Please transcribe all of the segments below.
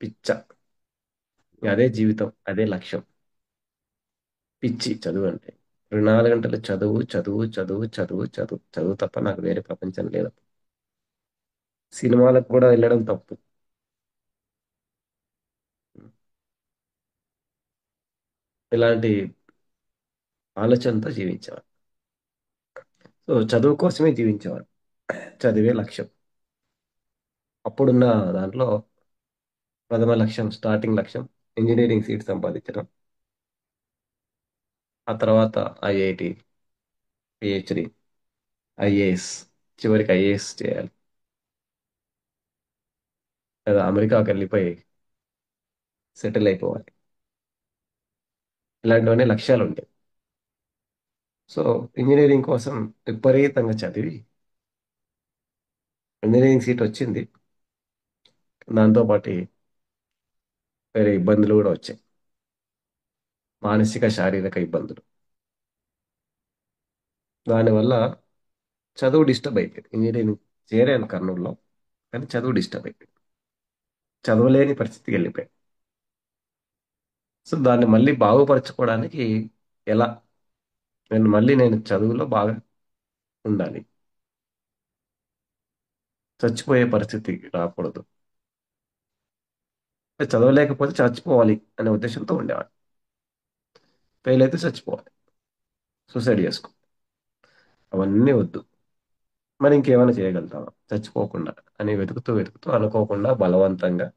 పిచ్చ. అదే జీవితం, అదే లక్ష్యం. పిచ్చి చదువు అంటే. 24 గంటలు చదువు, చదువు, చదువు, చదువు, చదువు, చదువు తప్ప నాకు వేరే ప్రపంచం లేదు. సినిమాలకు కూడా వెళ్ళడం తప్పు. ఇలాంటి ఆలోచనతో జీవించేవాడు. సో చదువు కోసమే జీవించేవాడు. చదివే లక్ష్యం. అప్పుడున్న దాంట్లో ప్రథమ లక్ష్యం, స్టార్టింగ్ లక్ష్యం ఇంజనీరింగ్ సీట్ సంపాదించడం. ఆ తర్వాత ఐఐటి, పిహెచ్డి, ఐఏఎస్, చివరికి ఐఏఎస్ చేయాలి, లేదా అమెరికాకి వెళ్ళిపోయి సెటిల్ అయిపోవాలి. ఇలాంటివన్నీ లక్ష్యాలు ఉంటాయి. సో ఇంజనీరింగ్ కోసం విపరీతంగా చదివి ఇంజనీరింగ్ సీట్ వచ్చింది. దాంతో పాటు వేరే ఇబ్బందులు కూడా వచ్చాయి. మానసిక, శారీరక ఇబ్బందులు. దానివల్ల చదువు డిస్టర్బ్ అయిపోయింది. ఇంజనీరింగ్ చేరాను కర్నూలులో, కానీ చదువు డిస్టర్బ్ అయిపోయింది. చదవలేని పరిస్థితికి వెళ్ళిపోయాను. సో దాన్ని మళ్ళీ బాగుపరచుకోవడానికి ఎలా, నేను చదువులో బాగా ఉండాలి, చచ్చిపోయే పరిస్థితి రాకూడదు, చదవలేకపోతే చచ్చిపోవాలి అనే ఉద్దేశంతో ఉండేవాడు. ఫెయిల్ అయితే చచ్చిపోవాలి, సూసైడ్ చేసుకో, అవన్నీ వద్దు. మరి ఇంకేమైనా చేయగలుగుతావా చచ్చిపోకుండా అని వెతుకుతూ వెతుకుతూ అనుకోకుండా బలవంతంగా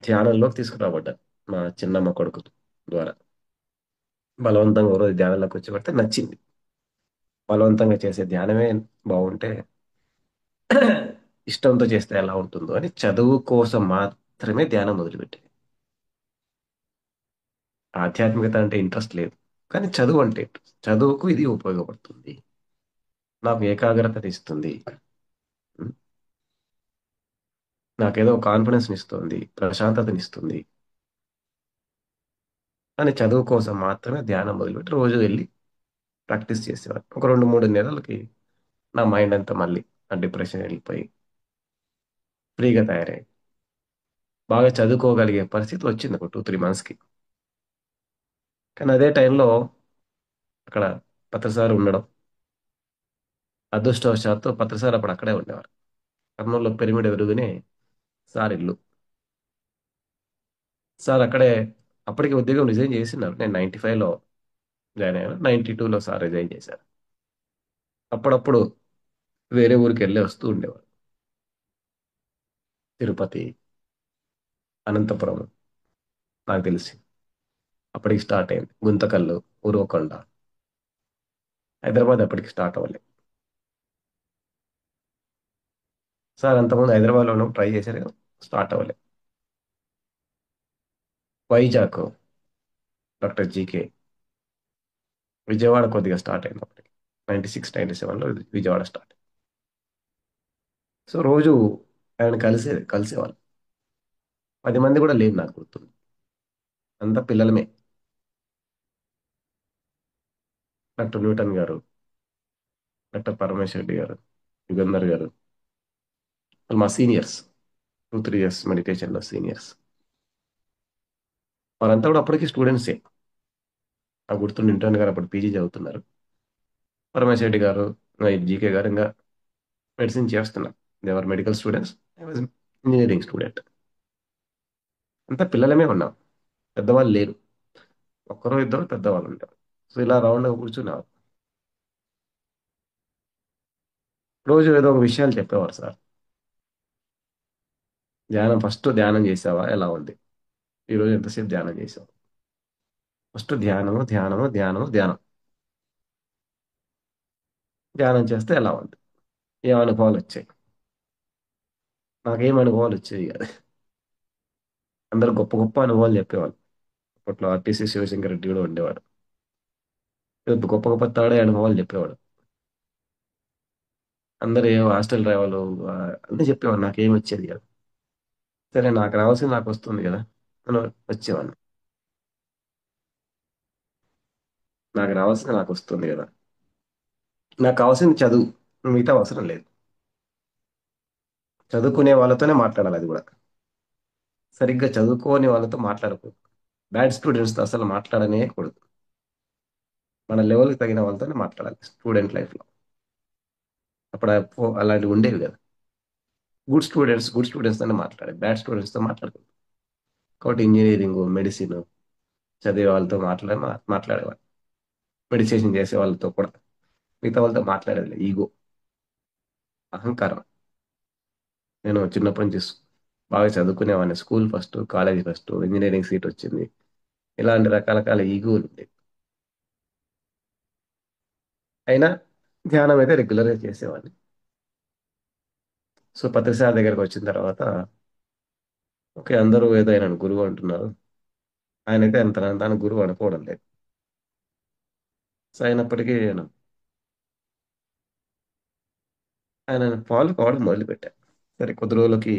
ధ్యానంలోకి తీసుకురాబడ్డాను మా చిన్నమ్మ కొడుకు ద్వారా. బలవంతంగా ఓ రోజు ధ్యానంలోకి వచ్చి పడితే నచ్చింది. బలవంతంగా చేసే ధ్యానమే బాగుంటే ఇష్టంతో చేస్తే ఎలా ఉంటుందో అని చదువు కోసం మాత్రమే ధ్యానం మొదలుపెట్టాను. ఆధ్యాత్మికత అంటే ఇంట్రెస్ట్ లేదు, కానీ చదువు అంటే interest. చదువుకు ఇది ఉపయోగపడుతుంది, నాకు ఏకాగ్రత ఇస్తుంది, ఉం? నాకేదో కాన్ఫిడెన్స్ ఇస్తుంది, ప్రశాంతతనిస్తుంది అని చదువు కోసం మాత్రమే ధ్యానం మొదలుపెట్టి రోజు వెళ్ళి ప్రాక్టీస్ చేసేవాడు. ఒక 2-3 నెలలకి నా మైండ్ అంతా మళ్ళీ ఆ డిప్రెషన్ వెళ్ళిపోయి ఫ్రీగా తయారయ్యి బాగా చదువుకోగలిగే పరిస్థితి వచ్చింది ఒక 2-3 మంత్స్కి. కానీ అదే టైంలో అక్కడ పత్రసారి ఉండడం, అదృష్టవశాత్తు పత్రసారి అప్పుడు అక్కడే ఉండేవారు. కర్నూలులో పిరమిడ్ ఎదురుగానే సార్ ఇల్లు. సార్ అక్కడే అప్పటికి ఉద్యోగం రిజైన్ చేసినారు. నేను 95లో జాయిన్ అయ్యాను, 92లో సార్ రిజైన్ చేశారు. అప్పుడప్పుడు వేరే ఊరికి వెళ్ళి వస్తూ ఉండేవారు. తిరుపతి, అనంతపురం, నాకు తెలిసి అప్పటికి స్టార్ట్ అయింది. గుంతకల్లు, ఉరవకొండ. హైదరాబాద్ అప్పటికి స్టార్ట్ అవ్వలేదు. సార్ అంతకుముందు హైదరాబాద్లో ఉన్నప్పుడు ట్రై చేశారు కదా, స్టార్ట్ అవ్వలేదు. Vizag, doctor GK. విజయవాడ కొద్దిగా స్టార్ట్ అయింది అప్పటికి. 96-97లో విజయవాడ స్టార్ట్. సో రోజు ఆయన కలిసేవాళ్ళు. 10 మంది కూడా లేదు నాకు గుర్తుంది. అంతా పిల్లలమే. డాక్టర్ న్యూటన్ గారు, డాక్టర్ పరమేశ్వర్ రెడ్డి గారు, యుగంధర్ గారు, వాళ్ళు మా సీనియర్స్. 2-3 ఇయర్స్ మెడిటేషన్లో సీనియర్స్. వారంతా కూడా అప్పటికి స్టూడెంట్సే. నాకు గుర్తుండి న్యూటన్ గారు అప్పుడు పీజీ చదువుతున్నారు. పరమేశ్వర్ రెడ్డి గారు, జీకే గారు ఇంకా మెడిసిన్ చేస్తున్నారు. They were medical students, I was engineering student. అంతా పిల్లలమే ఉన్నాం, పెద్దవాళ్ళు లేరు. ఒక్కరో ఇద్దరు పెద్దవాళ్ళు ఉంటారు. సో ఇలా రౌండ్ కూర్చున్నారు. రోజు ఏదో ఒక విషయాలు చెప్పేవారు సార్. ఫస్ట్ ధ్యానం చేసావా, ఎలా ఉంది, ఈరోజు ఎంతసేపు ధ్యానం చేసావు. ఫస్ట్ ధ్యానము, ధ్యానము, ధ్యానము, ధ్యానం. ధ్యానం చేస్తే ఎలా ఉంది, ఏం అనుభవాలు వచ్చాయి. నాకేం అనుభవాలు వచ్చాయి కాదు. అందరు గొప్ప గొప్ప అనుభవాలు చెప్పేవాళ్ళు. అప్పట్లో ఆర్టీసీ శివశంకర్ రెడ్డి కూడా ఉండేవాడు. గొప్ప గొప్ప తాడే అనుభవాలు చెప్పేవాడు. అందరు ఏ హాస్టల్ డ్రైవర్లు అన్నీ చెప్పేవాడు, నాకేం వచ్చేది కాదు. సరే నాకు రావాల్సింది నాకు వస్తుంది కదా అని వచ్చేవాడిని. నాకు రావాల్సింది నాకు వస్తుంది కదా, నాకు కావాల్సింది చదువు, మిగతా అవసరం లేదు. చదువుకునే వాళ్ళతోనే మాట్లాడాలి అది కూడా. సరిగ్గా చదువుకోని వాళ్ళతో మాట్లాడకూడదు. బ్యాడ్ స్టూడెంట్స్‌తో అసలు మాట్లాడనే కూడదు. మన లెవెల్‌కి తగిన వాళ్ళతోనే మాట్లాడాలి స్టూడెంట్ లైఫ్‌లో. అప్పుడు అలాంటివి ఉండేవి కదా! గుడ్ స్టూడెంట్స్‌తోనే మాట్లాడాలి. బ్యాడ్ స్టూడెంట్స్‌తో మాట్లాడకూడదు. కాబట్టి ఇంజినీరింగు, మెడిసిను చదివే వాళ్ళతో మాట్లాడేవాడిని. మెడిటేషన్ చేసే వాళ్ళతో కూడా. మిగతా వాళ్ళతో మాట్లాడేది లేదు. ఈగో, అహంకారం. నేను చిన్నప్పటి నుంచి బాగా చదువుకునేవాడిని. School first, college first, engineering seat వచ్చింది. ఇలాంటి రకరకాల ఈగోలు ఉండేవి. అయినా ధ్యానం అయితే రెగ్యులర్‌గా చేసేవాడిని. సో, పత్రి సార్ దగ్గరికి వచ్చిన తర్వాత ఓకే. అందరూ ఏదో ఆయనను గురువు అంటున్నారు. ఆయనైతే తనని తాను గురువు అనుకోవడం లేదు. సో, అయినప్పటికీ నేను ఆయనను ఫాలో కావడం మొదలుపెట్టా. సరే కొద్ది రోజులకి